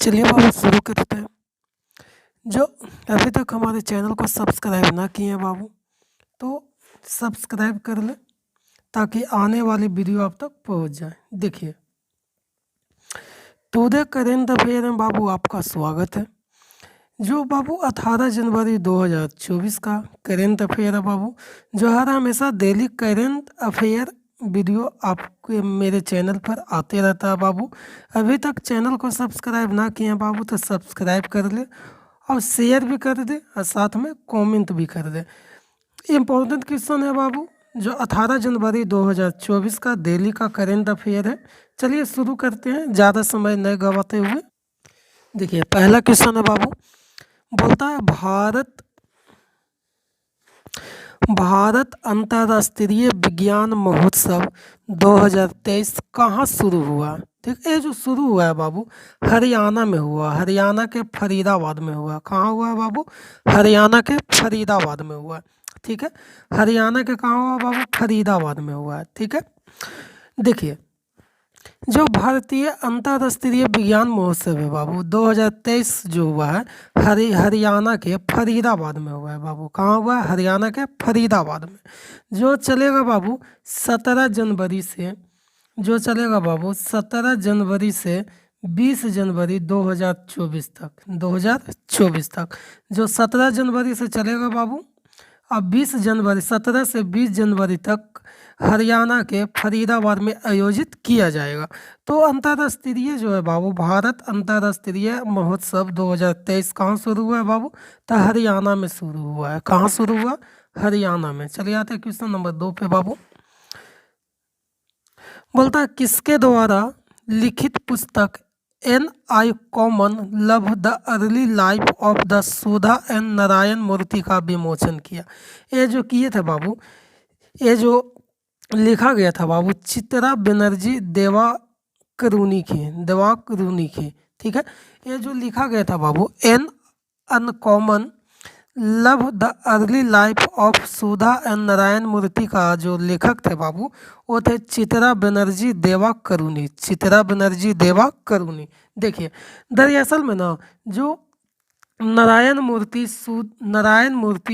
चलिए बाबू शुरू करते हैं। जो अभी तक हमारे चैनल को सब्सक्राइब ना किए हैं बाबू, तो सब्सक्राइब कर लें ताकि आने वाली वीडियो आप तक पहुंच जाए। देखिए, टुडे करेंट अफेयर में बाबू आपका स्वागत है। जो बाबू 18 जनवरी 2024 का करेंट अफेयर है बाबू, जो हर हमेशा डेली करेंट अफेयर वीडियो आपके मेरे चैनल पर आते रहता है बाबू। अभी तक चैनल को सब्सक्राइब ना किए हैं बाबू तो सब्सक्राइब कर ले और शेयर भी कर दे और साथ में कमेंट भी कर दे। इम्पोर्टेंट क्वेश्चन है बाबू, जो 18 जनवरी 2024 का दिल्ली का करेंट अफेयर है। चलिए शुरू करते हैं ज़्यादा समय न गवाते हुए। देखिए, पहला क्वेश्चन है बाबू, बोलता है भारत अंतर्राष्ट्रीय विज्ञान महोत्सव 2023 कहाँ शुरू हुआ। ठीक, ये जो शुरू हुआ है बाबू हरियाणा में हुआ, हरियाणा के फरीदाबाद में हुआ। कहाँ हुआ है बाबू? हरियाणा के फरीदाबाद में हुआ। ठीक है, हरियाणा के कहाँ हुआ बाबू? फरीदाबाद में हुआ है। ठीक है, देखिए, जो भारतीय अंतर्राष्ट्रीय विज्ञान महोत्सव है बाबू 2023 जो हुआ है हरियाणा के फरीदाबाद में हुआ है बाबू। कहाँ हुआ है? हरियाणा के फरीदाबाद में। जो चलेगा बाबू 17 जनवरी से, जो चलेगा बाबू 17 जनवरी से 20 जनवरी 2024 तक, 2024 तक जो 17 जनवरी से चलेगा बाबू, अब 20 जनवरी 17 से 20 जनवरी तक हरियाणा के फरीदाबाद में आयोजित किया जाएगा। तो अंतर्राष्ट्रीय जो है बाबू भारत अंतर्राष्ट्रीय महोत्सव 2023 कहाँ शुरू हुआ है बाबू? तो हरियाणा में शुरू हुआ है। कहाँ शुरू हुआ? हरियाणा में। चलिए आते हैं क्वेश्चन नंबर 2 पे बाबू। बोलता है किसके द्वारा लिखित पुस्तक an uncommon love the early life of the Sudha and Narayana Murthy का विमोचन किया। ये जो किए थे बाबू, ये जो लिखा गया था बाबू चित्रा बनर्जी देवाकरुणी की। ठीक है, ये जो लिखा गया था बाबू an uncommon love the early life of Sudha and Narayana Murthy का जो लेखक थे बाबू वो थे चित्रा बनर्जी देवाकरुणी। चित्रा बनर्जी देवाकरुणी। देखिए, दरअसल में ना जो नारायण मूर्ति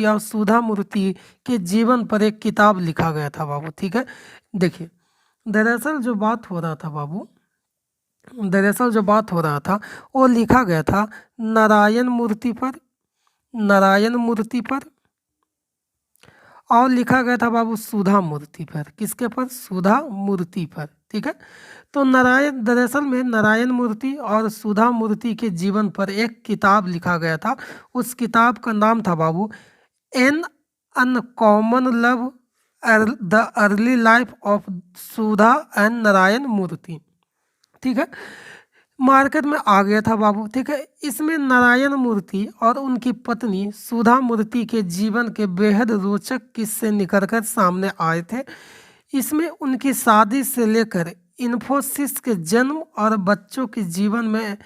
और सुधा मूर्ति के जीवन पर एक किताब लिखा गया था बाबू। ठीक है, देखिए, दरअसल जो बात हो रहा था वो लिखा गया था नारायण मूर्ति पर और लिखा गया था बाबू सुधा मूर्ति पर। किसके पर? सुधा मूर्ति पर। ठीक है, तो दरअसल में नारायण मूर्ति और सुधा मूर्ति के जीवन पर एक किताब लिखा गया था। उस किताब का नाम था बाबू an uncommon love the early life of Sudha and Narayana Murthy. ठीक है, मार्केट में आ गया था बाबू। ठीक है, इसमें नारायण मूर्ति और उनकी पत्नी सुधा मूर्ति के जीवन के बेहद रोचक किस्से निकलकर सामने आए थे। इसमें उनकी शादी से लेकर इन्फोसिस के जन्म और बच्चों के जीवन में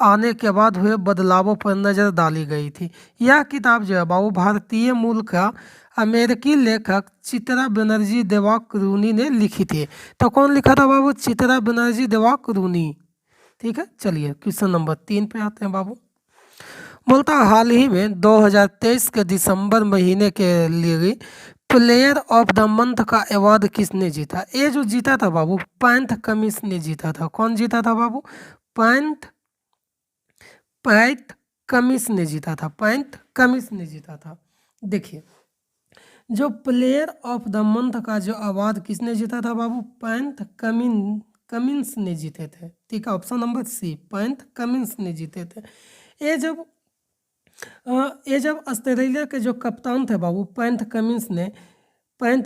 आने के बाद हुए बदलावों पर नज़र डाली गई थी। यह किताब जो है बाबू भारतीय मूल का अमेरिकी लेखक चित्रा बनर्जी देवाकरुणी ने लिखी थी। तो कौन लिखा था बाबू? चित्रा बनर्जी देवाकरुणी। ठीक है, चलिए क्वेश्चन नंबर 3 पे आते हैं बाबू। बोलता हाल ही में 2023 के दिसंबर महीने के लिए प्लेयर ऑफ द मंथ का अवार्ड किसने जीता? ये जो जीता था बाबू पैंथ कमिंस ने जीता था। कौन जीता था बाबू? पैंथ कमिंस ने जीता था। पैंथ कमिंस ने जीता था। देखिए, जो प्लेयर ऑफ द मंथ का जो अवार्ड किसने जीता था बाबू? पैंथ कमिंस ने जीते थे। ठीक है, ऑप्शन नंबर सी, पैंथ कमिंस ने जीते थे। ये जब ऑस्ट्रेलिया के जो कप्तान थे बाबू पैंथ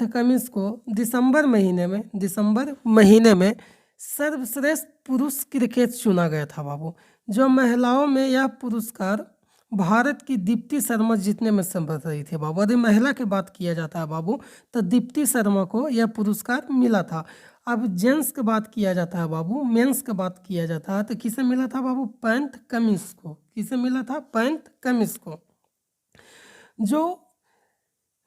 कमिंस को दिसंबर महीने में सर्वश्रेष्ठ पुरुष क्रिकेट चुना गया था बाबू। जो महिलाओं में यह पुरस्कार भारत की दीप्ति शर्मा जीतने में समर्थ रही थी बाबू। यदि महिला की बात किया जाता है बाबू तो दीप्ति शर्मा को यह पुरस्कार मिला था। अब जेंट्स की बात किया जाता है बाबू, मेंस की बात किया जाता है तो किसे मिला था बाबू? पैंथ कमिंस को। किसे मिला था? पैंथ कमिंस को।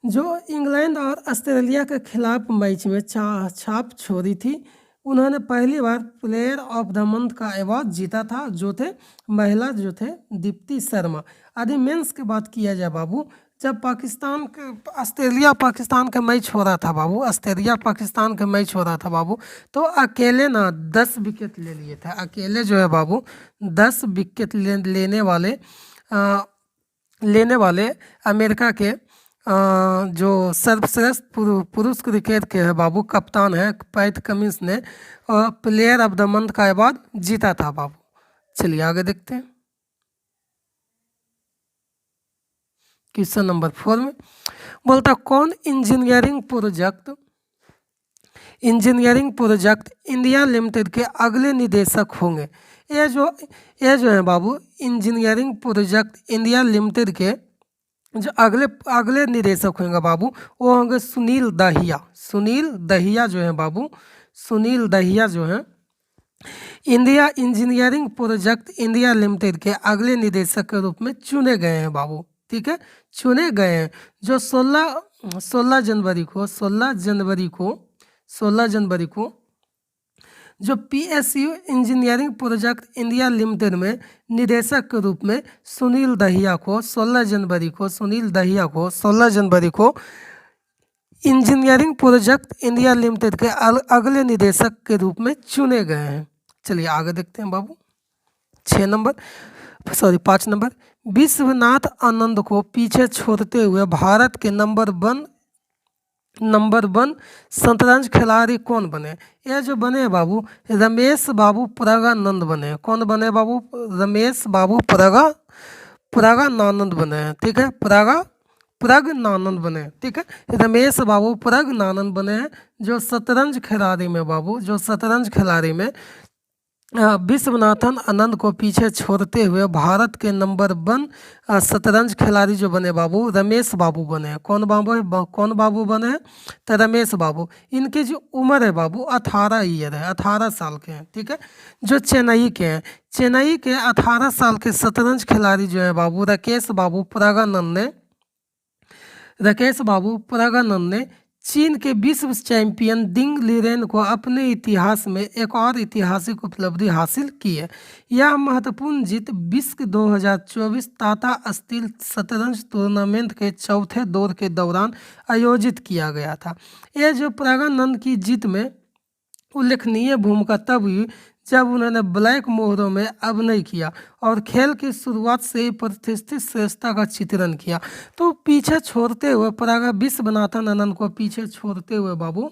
जो इंग्लैंड और ऑस्ट्रेलिया के खिलाफ मैच में छाप छोड़ी थी उन्होंने पहली बार प्लेयर ऑफ द मंथ का अवार्ड जीता था, जो थे महिला जो थे दीप्ति शर्मा। यदि मेंस की बात किया जाए बाबू, जब पाकिस्तान के ऑस्ट्रेलिया पाकिस्तान का मैच हो रहा था बाबू, ऑस्ट्रेलिया पाकिस्तान का मैच हो रहा था बाबू, तो अकेले ना 10 विकेट ले लिए थे। अकेले जो है बाबू 10 विकेट लेने वाले अमेरिका के जो सर्वश्रेष्ठ पुरुष क्रिकेट के है बाबू कप्तान है पैट कमिंस ने प्लेयर ऑफ द मंथ का अवार्ड जीता था बाबू। चलिए आगे देखते हैं। क्वेश्चन नंबर 4 में बोलता कौन इंजीनियरिंग प्रोजेक्ट इंडिया लिमिटेड के अगले निदेशक होंगे। ये जो है बाबू इंजीनियरिंग प्रोजेक्ट इंडिया लिमिटेड के जो अगले निदेशक होंगे बाबू, वो होंगे सुनील दहिया जो है बाबू, सुनील दहिया जो है India engineering project India limited के अगले निदेशक के रूप में चुने गए हैं बाबू। ठीक है, चुने गए हैं, जो 16 जनवरी को जो PSU engineering project India limited में निदेशक के रूप में सुनील दहिया को 16 जनवरी को इंजीनियरिंग प्रोजेक्ट इंडिया लिमिटेड के अगले निदेशक के रूप में चुने गए हैं। चलिए आगे देखते हैं बाबू। 5 नंबर विश्वनाथ आनंद को पीछे छोड़ते हुए भारत के नंबर वन शतरंज खिलाड़ी कौन बने। ये जो बने बाबू रमेश बाबू प्रज्ञानंद बने। कौन बने बाबू? रमेश बाबू प्रज्ञानंद बने हैं। ठीक है, प्रज्ञानंद बने। ठीक है, रमेश बाबू प्रज्ञानंद बने हैं, जो शतरंज खिलाड़ी में बाबू, जो शतरंज खिलाड़ी में विश्वनाथन आनंद को पीछे छोड़ते हुए भारत के नंबर 1 शतरंज खिलाड़ी जो बने बाबू रमेश बाबू बने हैं। कौन बाबू बने हैं? तो रमेश बाबू। इनकी जो उम्र है बाबू 18 ईयर है, 18 साल के हैं। ठीक है, जो चेन्नई के हैं, चेन्नई के 18 साल के शतरंज खिलाड़ी जो है बाबू राकेश बाबू प्रज्ञानंद ने चीन के विश्व चैंपियन दिंग लीरेन को अपने इतिहास में एक और ऐतिहासिक उपलब्धि हासिल की है। यह महत्वपूर्ण जीत विश्व 2024 टाटा स्टील शतरंज टूर्नामेंट के चौथे दौर के दौरान आयोजित किया गया था। यह जो प्रज्ञानंद की जीत में उल्लेखनीय भूमिका तब हुई जब उन्होंने ब्लैक मोहरों में अभिनय किया और खेल की शुरुआत से ही प्रतिष्ठित श्रेष्ठता का चित्रण किया। तो पीछे छोड़ते हुए विश्वनाथन आनंद को पीछे छोड़ते हुए बाबू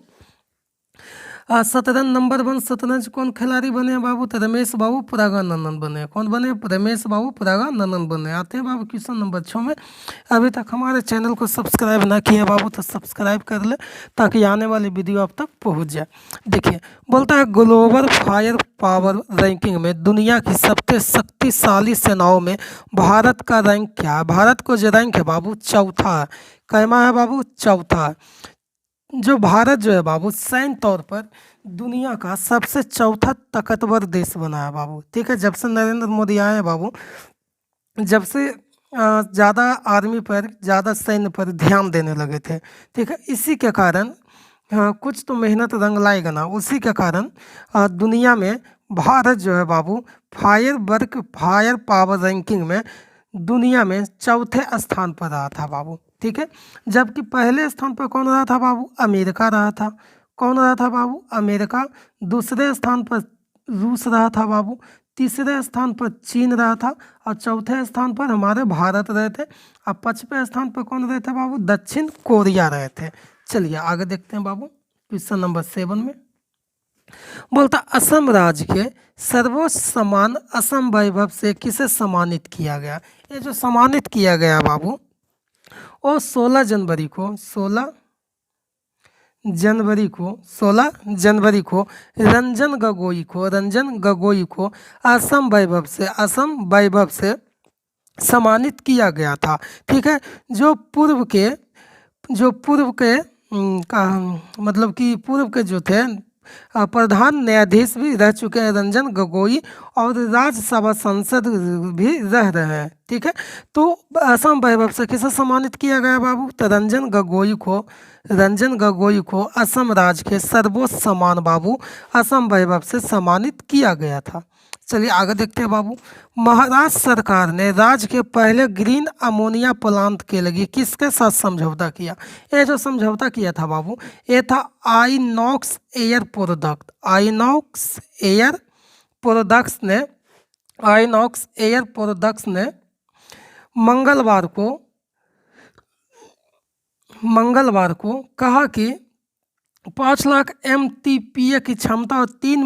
शतरंज नंबर 1 शतरंज कौन खिलाड़ी बने बाबू? तो रमेश बाबू प्रज्ञानंद बने। कौन बने? रमेश बाबू प्रज्ञानंद बने। आते हैं बाबू क्वेश्चन नंबर 6 में। अभी तक हमारे चैनल को सब्सक्राइब ना किया बाबू तो सब्सक्राइब कर ले, ताकि आने वाली वीडियो आप तक पहुंच जाए। देखिए, बोलता है ग्लोबल फायर पावर रैंकिंग में दुनिया की सबसे शक्तिशाली सेनाओं में भारत का रैंक क्या है? भारत को जो रैंक है बाबू चौथा है। कैमा है बाबू? चौथा है। जो भारत जो है बाबू सैन्य तौर पर दुनिया का सबसे चौथा ताकतवर देश बना है बाबू। ठीक है, जब से नरेंद्र मोदी आए हैं बाबू, जब से ज़्यादा आर्मी पर, ज़्यादा सैन्य पर ध्यान देने लगे थे। ठीक है, इसी के कारण कुछ तो मेहनत रंग लाएगा ना, उसी के कारण दुनिया में भारत जो है बाबू फायर पावर रैंकिंग में दुनिया में चौथे स्थान पर रहा था बाबू। ठीक है, जबकि पहले स्थान पर कौन रहा था बाबू? अमेरिका रहा था। कौन रहा था बाबू? अमेरिका। दूसरे स्थान पर रूस रहा था बाबू। तीसरे स्थान पर चीन रहा था और चौथे स्थान पर हमारे भारत रहे थे। और 5वें स्थान पर कौन रहे थे बाबू? दक्षिण कोरिया रहे थे। चलिए आगे देखते हैं बाबू क्वेश्चन नंबर 7 में। बोलता असम राज्य के सर्वोच्च सम्मान असम वैभव से किसे सम्मानित किया गया? ये जो सम्मानित किया गया बाबू वो 16 जनवरी को रंजन गगोई को असम वैभव से सम्मानित किया गया था। ठीक है, जो पूर्व के मतलब कि पूर्व के जो थे प्रधान न्यायाधीश भी रह चुके हैं रंजन गोगोई, और राज्यसभा सांसद भी रह रहे हैं। ठीक है, तो असम वैभव से किसे सम्मानित किया गया बाबू? तो रंजन गोगोई को असम राज्य के सर्वोच्च सम्मान बाबू असम वैभव से सम्मानित किया गया था। चलिए आगे देखते हैं बाबू। महाराष्ट्र सरकार ने राज्य के पहले ग्रीन अमोनिया प्लांट के लिए किसके साथ समझौता किया? ये जो समझौता किया था बाबू, ये था आइनॉक्स एयर प्रोडक्ट्स ने मंगलवार को कहा कि 5 लाख MTPA की क्षमता और 3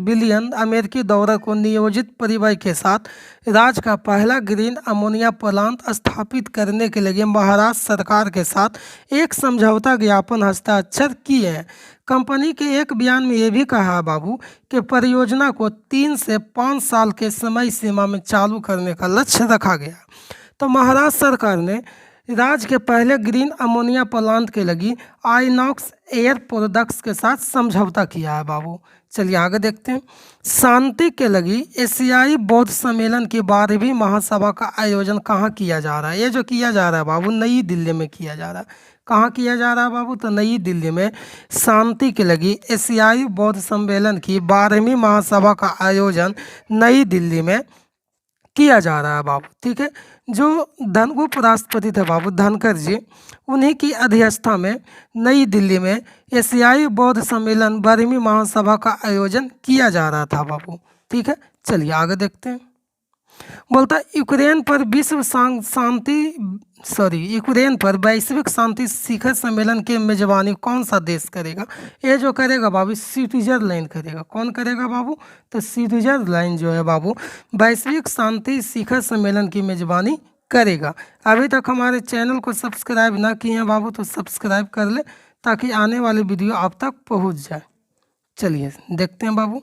बिलियन अमेरिकी डॉलर को नियोजित परिव्यय के साथ राज्य का पहला ग्रीन अमोनिया प्लांट स्थापित करने के लिए महाराष्ट्र सरकार के साथ एक समझौता ज्ञापन हस्ताक्षर किए हैं। कंपनी के एक बयान में ये भी कहा है बाबू कि परियोजना को 3 से 5 साल के समय सीमा में चालू करने का लक्ष्य रखा गया। तो महाराष्ट्र सरकार ने राज्य के पहले ग्रीन अमोनिया प्लांट के लगी आइनॉक्स एयर प्रोडक्ट्स के साथ समझौता किया है बाबू। चलिए आगे देखते हैं। शांति के लगी एशियाई बौद्ध सम्मेलन की 12वीं महासभा का आयोजन कहाँ किया जा रहा है? ये जो किया जा रहा है बाबू, नई दिल्ली में किया जा रहा है। कहाँ किया जा रहा है बाबू? तो नई दिल्ली में शांति के लगी एशियाई बौद्ध सम्मेलन की 12वीं महासभा का आयोजन नई दिल्ली में किया जा रहा है बाबू। ठीक है, जो उपराष्ट्रपति थे बाबू धनखड़ जी, उन्हीं की अध्यक्षता में नई दिल्ली में एशियाई बौद्ध सम्मेलन 12वीं महासभा का आयोजन किया जा रहा था बाबू। ठीक है, चलिए आगे देखते हैं। बोलता है यूक्रेन पर वैश्विक शांति शिखर सम्मेलन की मेजबानी कौन सा देश करेगा? ये जो करेगा बाबू स्विट्जरलैंड करेगा। कौन करेगा बाबू? तो स्विट्जरलैंड जो है बाबू वैश्विक शांति शिखर सम्मेलन की मेजबानी करेगा। अभी तक हमारे चैनल को सब्सक्राइब ना किए हैं बाबू तो सब्सक्राइब कर ले ताकि आने वाली वीडियो आप तक पहुँच जाए। चलिए देखते हैं बाबू।